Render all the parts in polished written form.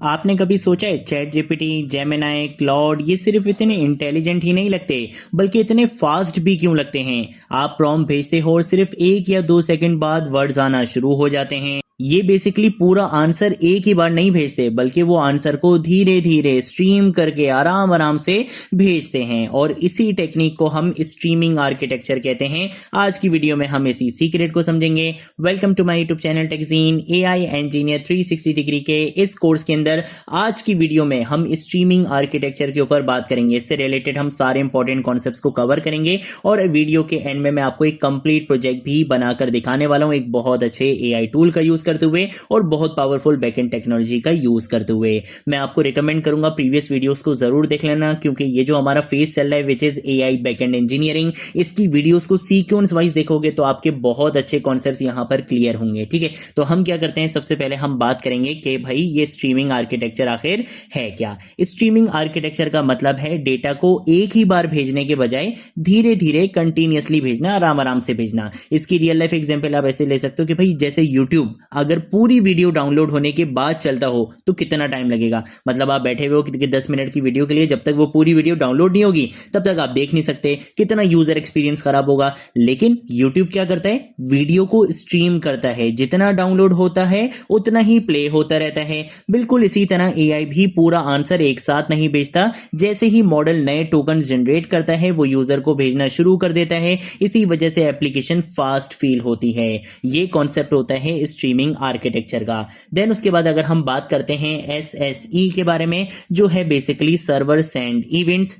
आपने कभी सोचा है चैट जीपीटी, जेमिनाई, क्लॉड ये सिर्फ इतने इंटेलिजेंट ही नहीं लगते बल्कि इतने फास्ट भी क्यों लगते हैं। आप प्रॉम्प्ट भेजते हो और सिर्फ 1 या 2 सेकंड बाद वर्ड्स आना शुरू हो जाते हैं। ये बेसिकली पूरा आंसर एक ही बार नहीं भेजते बल्कि वो आंसर को धीरे धीरे स्ट्रीम करके आराम आराम से भेजते हैं और इसी टेक्निक को हम स्ट्रीमिंग आर्किटेक्चर कहते हैं। आज की वीडियो में हम इसी सीक्रेट को समझेंगे। Welcome to my YouTube channel टेकजीन एआई इंजीनियर 360 डिग्री के इस कोर्स के अंदर आज की वीडियो में हम स्ट्रीमिंग आर्किटेक्चर के ऊपर बात करेंगे। इससे रिलेटेड हम सारे इंपॉर्टेंट कॉन्सेप्ट्स को कवर करेंगे और वीडियो के एंड में मैं आपको एक कंप्लीट प्रोजेक्ट भी बनाकर दिखाने वाला हूं, एक बहुत अच्छे एआई टूल का यूज करते हुए और बहुत पावरफुल बैकएंड टेक्नोलॉजी का यूज करते हुए। मैं आपको रिकमेंड करूंगा प्रीवियस वीडियोस को जरूर देख लेना, क्योंकि ये जो हमारा फेज चल रहा है which is AI backend engineering, इसकी वीडियोस को सीक्वेंस वाइज देखोगे तो आपके बहुत अच्छे कॉन्सेप्ट्स यहां पर क्लियर होंगे। ठीक है, तो हम क्या करते हैं, सबसे पहले हम बात करेंगे कि भाई ये स्ट्रीमिंग आर्किटेक्चर आखिर है क्या। स्ट्रीमिंग आर्किटेक्चर का मतलब है डेटा को एक ही बार भेजने के बजाय धीरे धीरे कंटिन्यूअसली भेजना, आराम आराम से भेजना। इसकी रियल लाइफ एग्जांपल आप ऐसे ले सकते हो कि भाई जैसे यूट्यूब अगर पूरी वीडियो डाउनलोड होने के बाद चलता हो तो कितना टाइम लगेगा। मतलब आप बैठे हुए हो कि 10 मिनट की वीडियो के लिए, जब तक वो पूरी वीडियो डाउनलोड नहीं होगी तब तक आप देख नहीं सकते, कितना यूजर एक्सपीरियंस खराब होगा। लेकिन यूट्यूब क्या करता है, वीडियो को स्ट्रीम करता है, जितना डाउनलोड होता है उतना ही प्ले होता रहता है। बिल्कुल इसी तरह एआई भी पूरा आंसर एक साथ नहीं भेजता। जैसे ही मॉडल नए टोकन जनरेट करता है वो यूजर को भेजना शुरू कर देता है। इसी वजह से एप्लीकेशन फास्ट फील होती है। ये कॉन्सेप्ट होता है स्ट्रीमिंग आर्किटेक्चर का। देन उसके बाद अगर हम बात करते हैं एसएसई के बारे में, जो है बेसिकली सर्वर सेंड इवेंट्स।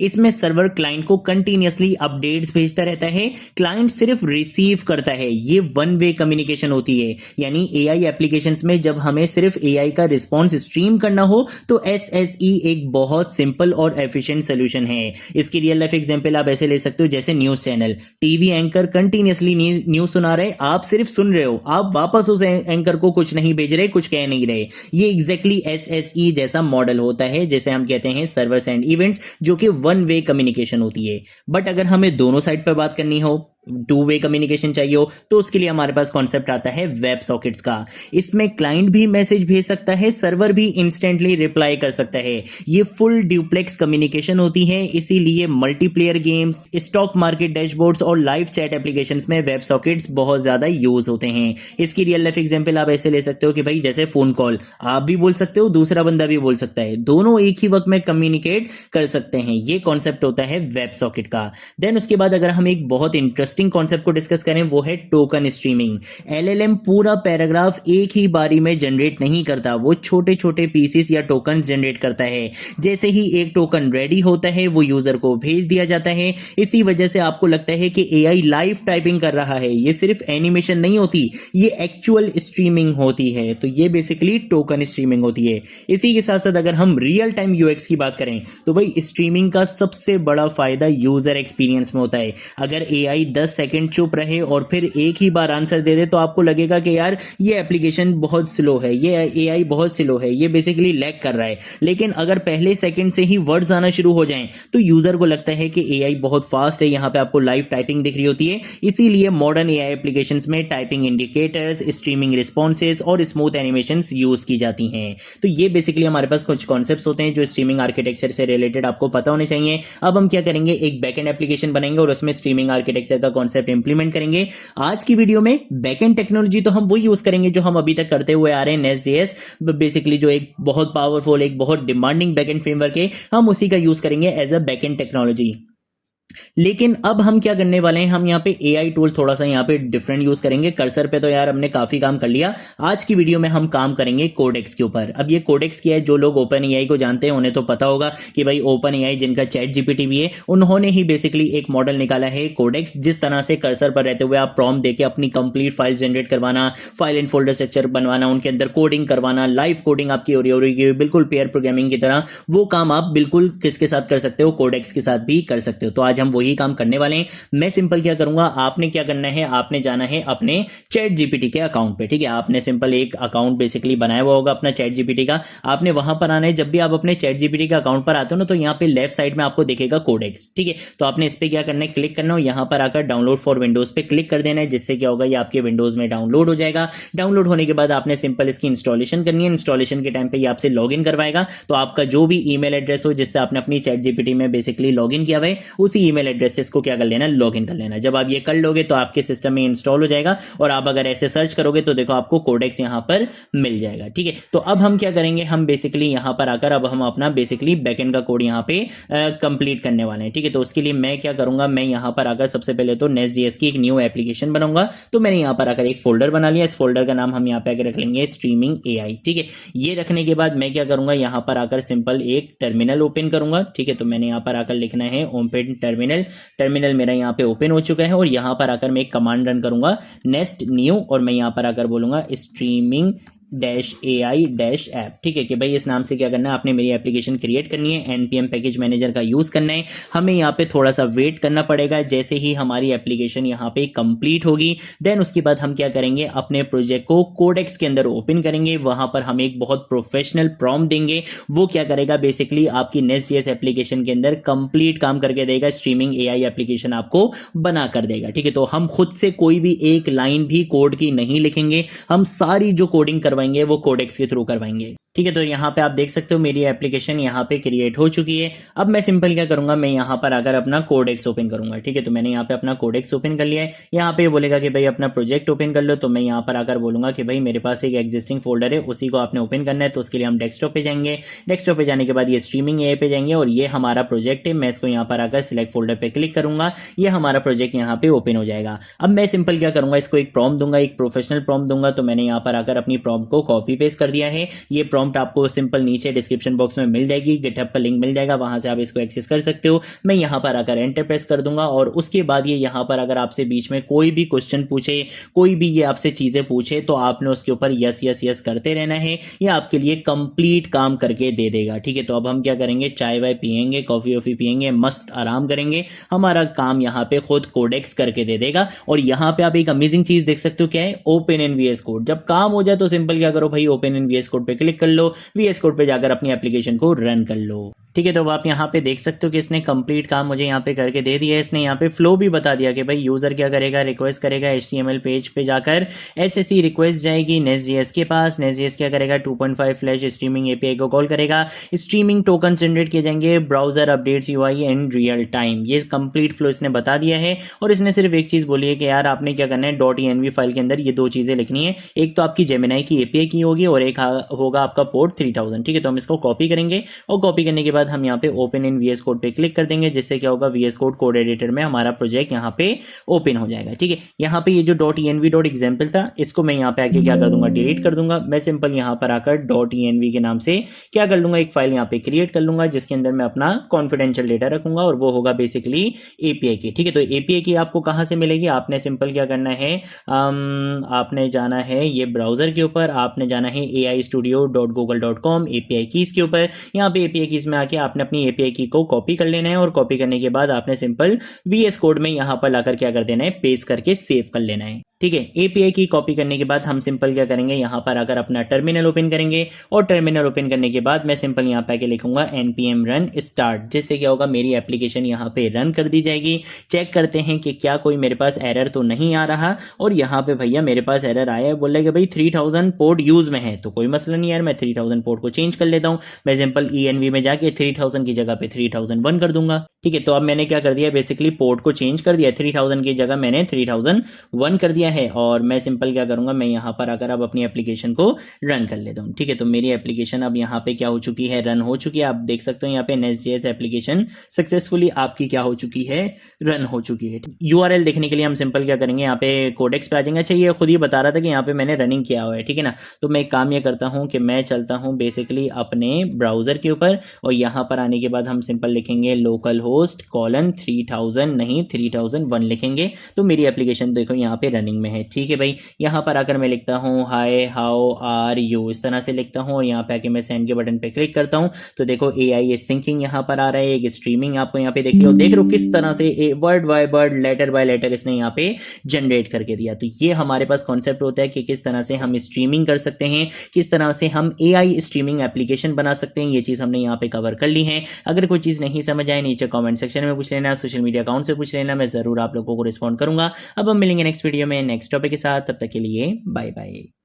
इसमें सर्वर क्लाइंट को कंटिन्यूअसली अपडेट्स भेजता रहता है, क्लाइंट सिर्फ रिसीव करता है। ये वन वे कम्युनिकेशन होती है। यानी एआई एप्लीकेशंस में जब हमें सिर्फ एआई का रिस्पॉन्स स्ट्रीम करना हो तो एसएसई एक बहुत सिंपल और एफिशिएंट सोल्यूशन है। इसकी रियल लाइफ एग्जांपल आप ऐसे ले सकते हो जैसे news channel, TV anchor continuously news सुना रहे, आप सिर्फ सुन रहे हो, आप वापस उस एंकर को कुछ नहीं भेज रहे, कुछ कह नहीं रहे। ये एग्जैक्टली एसएसई जैसा मॉडल होता है, जैसे हम कहते हैं सर्वर सेंड इवेंट्स, जो कि वन वे कम्युनिकेशन होती है। बट अगर हमें दोनों साइड पर बात करनी हो, टू वे कम्युनिकेशन चाहिए हो, तो उसके लिए हमारे पास कॉन्सेप्ट आता है वेब सॉकेट्स का। इसमें क्लाइंट भी मैसेज भेज सकता है, सर्वर भी इंस्टेंटली रिप्लाई कर सकता है। ये फुल ड्यूप्लेक्स कम्युनिकेशन होती है, इसीलिए multiplayer games, stock market dashboards और लाइव चैट एप्लीकेशंस में वेब सॉकेट्स बहुत ज्यादा यूज होते हैं। इसकी रियल लाइफ एग्जांपल आप ऐसे ले सकते हो कि भाई जैसे फोन कॉल, आप भी बोल सकते हो, दूसरा बंदा भी बोल सकता है, दोनों एक ही वक्त में कम्युनिकेट कर सकते हैं। ये कॉन्सेप्ट होता है वेब सॉकेट का। देन उसके बाद अगर हम एक बहुत इंटरेस्टिंग कॉन्सेप्ट को डिस्कस करें, वो है टोकन स्ट्रीमिंग। एलएलएम पूरा पैराग्राफ एक ही बारी में जनरेट नहीं करता, वो छोटे छोटे पीसेस या टोकन जनरेट करता है। जैसे ही एक टोकन रेडी होता है वो यूजर को भेज दिया जाता है। इसी वजह से आपको लगता है कि एआई लाइव टाइपिंग कर रहा है। ये सिर्फ एनिमेशन नहीं होती, ये एक्चुअल स्ट्रीमिंग होती है। तो ये बेसिकली टोकन स्ट्रीमिंग होती है। इसी के साथ साथ अगर हम रियल टाइम यूएक्स की बात करें तो भाई स्ट्रीमिंग का सबसे बड़ा फायदा यूजर एक्सपीरियंस में होता है। अगर एआई 10 सेकंड चुप रहे और फिर एक ही बार आंसर दे दे तो आपको लगेगा कि यार ये एप्लीकेशन बहुत स्लो है, ये एआई बहुत स्लो है, ये बेसिकली लैग कर रहा है। लेकिन अगर पहले सेकंड से ही वर्ड्स आना शुरू हो जाएं तो यूजर को लगता है कि एआई बहुत फास्ट है। यहां पे आपको लाइव टाइपिंग दिख रही होती है। इसीलिए मॉडर्न एआई एप्लीकेशंस में टाइपिंग इंडिकेटर्स, स्ट्रीमिंग रिस्पॉन्सेज और स्मूथ एनिमेशंस यूज की जाती हैं। तो ये बेसिकली हमारे पास कुछ कॉन्सेप्ट्स होते हैं जो स्ट्रीमिंग आर्किटेक्चर से रिलेटेड आपको पता होने चाहिए। अब हम क्या करेंगे, एक बैकएंड एप्लीकेशन बनाएंगे और उसमें स्ट्रीमिंग आर्किटेक्चर का कॉन्सेप्ट इंप्लीमेंट करेंगे। आज की वीडियो में बैकएंड टेक्नोलॉजी तो हम वो यूज करेंगे जो हम अभी तक करते हुए आ रहे हैं, नेस्ट.जेएस, बेसिकली जो एक बहुत पावरफुल, एक बहुत डिमांडिंग बैकएंड फ्रेमवर्क है, हम उसी का यूज करेंगे एज अ बैकएंड टेक्नोलॉजी। लेकिन अब हम क्या करने वाले हैं, हम यहाँ पे एआई टूल थोड़ा सा यहाँ पे डिफरेंट यूज करेंगे। कर्सर पे तो यार हमने काफी काम कर लिया। आज की वीडियो में हम काम करेंगे कोडेक्स के ऊपर। अब ये कोडेक्स क्या है, जो लोग ओपन एआई को जानते हैं उन्हें तो पता होगा कि भाई ओपन एआई जिनका चैट जीपीटी भी है, उन्होंने ही बेसिकली एक मॉडल निकाला है कोडेक्स, जिस तरह से कर्सर पर रहते हुए आप प्रॉम्प्ट देके अपनी कंप्लीट फाइल जनरेट करवाना, फाइल एंड फोल्डर स्ट्रक्चर बनवाना, उनके अंदर कोडिंग करवाना, लाइव कोडिंग आपकी हो रही है बिल्कुल पेयर प्रोग्रामिंग की तरह, वो काम आप बिल्कुल किसके साथ कर सकते हो, कोडेक्स के साथ भी कर सकते हो। तो आज आज हम वही काम करने वाले हैं। मैं सिंपल क्या करूंगा, आपने क्या करना है, आपने जाना है अपने चैट जीपीटी के अकाउंट पे, ठीक है। आपने सिंपल एक अकाउंट बेसिकली बनाया हुआ होगा अपना चैट जीपीटी का, आपने वहां पर आना है। जब भी आप अपने चैट जीपीटी के अकाउंट पर आते हो ना, तो यहाँ पे लेफ्ट साइड में आपको दिखेगा कोडेक्स, ठीक है। तो आपने इस पे क्या करना है, क्लिक करना है, यहाँ पर आकर डाउनलोड फॉर विंडोज पे क्लिक कर देना है, जिससे क्या होगा, ये आपके विंडोज में डाउनलोड हो जाएगा। डाउनलोड होने के बाद आपने सिंपल इसकी इंस्टॉलेशन करनी है। इंस्टॉलेशन के टाइम पे ये आपसे लॉगिन करवाएगा। तो आपका जो भी ईमेल एड्रेस हो जिससे आपने अपनी चैट जीपीटी में बेसिकली लॉगिन किया हुआ है, उसी ईमेल एड्रेस से इसको क्या कर लेना, लॉगिन कर लेना। जब आप ये कर लोगे तो आपके सिस्टम में इंस्टॉल हो जाएगा, और आप अगर ऐसे सर्च करोगे तो देखो आपको कोडेक्स यहाँ पर मिल जाएगा, ठीक है। तो अब हम क्या करेंगे, हम बेसिकली यहाँ पर आकर अब हम अपना बेसिकली बैकएंड का कोड यहाँ पे कंप्लीट करने वाले हैं, ठीक है। तो उसके लिए मैं क्या करूंगा, मैं यहाँ पर आकर सबसे पहले तो Nest.js की एक न्यू एप्लीकेशन बनाऊंगा। तो मैंने यहाँ पर आकर एक फोल्डर बना लिया। इस फोल्डर का नाम हम यहाँ पे आकर रख लेंगे स्ट्रीमिंग AI, ठीक है। ये रखने के बाद मैं क्या करूंगा, यहाँ पर आकर सिंपल एक टर्मिनल ओपन करूंगा, ठीक है। तो मैंने यहाँ पर आकर लिखना है ओपन टर्मिनल। टर्मिनल मेरा यहाँ पे ओपन हो चुका है, और यहाँ पर आकर मैं एक कमांड रन करूंगा नेस्ट न्यू, और मैं यहाँ पर आकर बोलूंगा स्ट्रीमिंग -AI -ऐप, ठीक है। कि भाई इस नाम से क्या करना है, आपने मेरी एप्लीकेशन क्रिएट करनी है, npm पैकेज मैनेजर का यूज करना है। हमें यहाँ पे थोड़ा सा वेट करना पड़ेगा। जैसे ही हमारी एप्लीकेशन यहाँ पे कंप्लीट होगी, देन उसके बाद हम क्या करेंगे, अपने प्रोजेक्ट को कोडेक्स के अंदर ओपन करेंगे। वहां पर हम एक बहुत प्रोफेशनल प्रॉम्प्ट देंगे। वो क्या करेगा, बेसिकली आपकी Nest.js एप्लीकेशन के अंदर कंप्लीट काम करके देगा। स्ट्रीमिंग AI एप्लीकेशन आपको बना कर देगा, ठीक है। तो हम खुद से कोई भी एक लाइन भी कोड की नहीं लिखेंगे, हम सारी जो कोडिंग करवाएंगे वो कोडेक्स के थ्रू करवाएंगे, ठीक है। तो यहाँ पे आप देख सकते हो मेरी एप्लीकेशन यहाँ पे क्रिएट हो चुकी है। अब मैं सिंपल क्या करूंगा, मैं यहाँ पर अगर अपना कोडेक्स ओपन करूंगा, ठीक है। तो मैंने यहाँ पे अपना कोडेक्स ओपन कर लिया है। यहाँ पे बोलेगा कि भाई अपना प्रोजेक्ट ओपन कर लो। तो मैं यहाँ पर आकर बोलूंगा कि भाई मेरे पास एक एग्जिस्टिंग फोल्डर है, उसी को आपने ओपन करना है। तो उसके लिए हम डेस्कटॉप पे जाएंगे। डेस्कटॉप पे जाने के बाद ये स्ट्रीमिंग AI पे जाएंगे, और ये हमारा प्रोजेक्ट है। मैं इसको यहाँ पर आकर सिलेक्ट फोल्डर पे क्लिक करूंगा, ये हमारा प्रोजेक्ट यहाँ पे ओपन हो जाएगा। अब मैं सिंपल क्या करूंगा, इसको एक प्रॉम्प्ट दूंगा, एक प्रोफेशनल प्रॉम्प्ट दूंगा। तो मैंने यहाँ पर आकर अपनी प्रॉम्प्ट को कॉपी पेस्ट कर दिया है। ये प्रॉम्प्ट आपको सिंपल नीचे डिस्क्रिप्शन बॉक्स में मिल जाएगी, गिटहब का लिंक मिल जाएगा, वहां से आप इसको एक्सेस कर सकते हो। मैं यहां पर आकर एंटर प्रेस कर दूंगा, और उसके बाद ये यहां पर अगर आपसे बीच में कोई भी क्वेश्चन पूछे, कोई भी ये आपसे चीजें पूछे, तो आपने उसके ऊपर यस यस यस करते रहना है। ये आपके लिए कंप्लीट काम करके दे देगा, ठीक है। तो अब हम क्या करेंगे, चाय वाय पियेंगे, कॉफी वॉफी पियेंगे, मस्त आराम करेंगे। हमारा काम यहाँ पे खुद कोडेक्स करके दे देगा। और यहाँ पे आप एक अमेजिंग चीज देख सकते हो, क्या है, ओपन इन VS कोड। जब काम हो जाए तो सिंपल क्या करो भाई, ओपन इन VS कोड पे क्लिक कर लो, VS कोड पे जाकर अपनी एप्लीकेशन को रन कर लो, ठीक है। तो आप यहाँ पे देख सकते हो कि इसने कंप्लीट काम मुझे यहाँ पे करके दे दिया है। इसने यहाँ पे फ्लो भी बता दिया कि भाई यूजर क्या करेगा, रिक्वेस्ट करेगा HTML पेज पे जाकर, SSE रिक्वेस्ट जाएगी Nest.js के पास। Nest.js क्या करेगा, 2.5 फ्लैश स्ट्रीमिंग API को कॉल करेगा, स्ट्रीमिंग टोकन जनरेट किए जाएंगे, browser updates UI in real time. ये कंप्लीट फ्लो इसने बता दिया है। और इसने सिर्फ एक चीज बोली है कि यार आपने क्या करना है, .env फाइल के अंदर ये दो चीजें लिखनी है। एक तो आपकी जेमिनाई की API की होगी, और एक होगा आपका पोर्ट 3000, ठीक है। तो हम इसको कॉपी करेंगे, और कॉपी करने के बाद हम यहाँ पे ओपन इन VS कोड पे क्लिक कर देंगे, जिससे क्या होगा, VS कोड कोड एडिटर में हमारा प्रोजेक्ट यहाँ पे ओपन हो जाएगा, ठीक है। यहाँ पे ये जो .env.example था, इसको मैं यहाँ पे आके क्या कर दूंगा, डिलीट कर दूंगा। मैं सिंपल यहाँ पर आकर .env के नाम से क्या कर लूंगा, एक फाइल यहाँ पे क्रिएट कर लूंगा, जिसके अंदर मैं अपना कॉन्फिडेंशियल डेटा रखूंगा, और वो होगा बेसिकली API की, ठीक है। तो API की आपको कहाँ से मिलेगी, आपने सिंपल क्या करना है, आपने जाना है ये ब्राउजर के ऊपर, आपने जाना है aistudio.google.com API कीज के ऊपर। यहाँ पे API कीज में आके आपने अपनी API की को कॉपी कर लेना है, और कॉपी करने के बाद आपने सिंपल VS कोड में यहाँ पर लाकर क्या कर देना है, पेस्ट करके सेव कर लेना है, ठीक है। API की कॉपी करने के बाद हम सिंपल क्या करेंगे, यहाँ पर आकर अपना टर्मिनल ओपन करेंगे, और टर्मिनल ओपन करने के बाद मैं सिंपल यहाँ पे आके लिखूंगा npm run start, जिससे क्या होगा, मेरी एप्लीकेशन यहाँ पे रन कर दी जाएगी। चेक करते हैं कि क्या कोई मेरे पास एरर तो नहीं आ रहा, और यहाँ पे भैया मेरे पास एरर आया है, बोल रहा है कि भाई 3000 पोर्ट यूज में है। तो कोई मसला नहीं यार, मैं 3000 पोर्ट को चेंज कर लेता हूँ। मैं सिंपल env में जाके 3000 की जगह पे 3001 कर दूंगा, ठीक है। तो अब मैंने क्या कर दिया, बेसिकली पोर्ट को चेंज कर दिया, 3000 की जगह मैंने 3001 कर दिया है। और मैं सिंपल क्या करूंगा, मैं यहाँ पर आकर अब अपनी एप्लीकेशन को रन कर लेता हूँ, ठीक है। तो मेरी एप्लीकेशन अब यहाँ पे क्या हो चुकी है, रन हो चुकी है। आप देख सकते हो यहाँ पे Nest.js एप्लीकेशन सक्सेसफुली आपकी क्या हो चुकी है, रन हो चुकी है। URL देखने के लिए हम सिंपल क्या करेंगे, यहाँ पे कोडेक्स पे आ जाएंगे। अच्छा, ये खुद ही बता रहा था कि यहाँ पे मैंने रनिंग किया हुआ है, ठीक है ना। तो मैं एक काम ये करता हूँ कि मैं चलता हूँ बेसिकली अपने ब्राउजर के ऊपर, और यहाँ पर आने के बाद हम सिंपल लिखेंगे लोकल होस्ट कॉलन 3000 नहीं 3001 लिखेंगे तो मेरी एप्लीकेशन देखो यहाँ पे रनिंग में है। ठीक है भाई, यहाँ पर आकर मैं लिखता हूँ हाय हाउ आर यू, इस तरह से लिखता हूँ और यहाँ पे आके मैं सेंड के बटन पे क्लिक करता हूँ तो देखो AI इज थिंकिंग यहाँ पर आ रहा है, एक स्ट्रीमिंग आपको यहाँ पे देख रही हो, देख रहे हो किस तरह से word by word letter by letter इसने यहाँ पे जनरेट करके दिया। तो ये हमारे पास कॉन्सेप्ट होता है कि किस तरह से हम स्ट्रीमिंग कर सकते हैं, किस तरह से हम AI स्ट्रीमिंग एप्लीकेशन बना सकते हैं, ये चीज़ हमने यहाँ पे कवर कर ली है। अगर कोई चीज़ नहीं समझ आए नीचे कमेंट सेक्शन में पूछ लेना, सोशल मीडिया अकाउंट से पूछ लेना, मैं ज़रूर आप लोगों को रिस्पॉन्ड करूंगा। अब हम मिलेंगे नेक्स्ट वीडियो में नेक्स्ट टॉपिक के साथ, तब तक के लिए बाय बाय।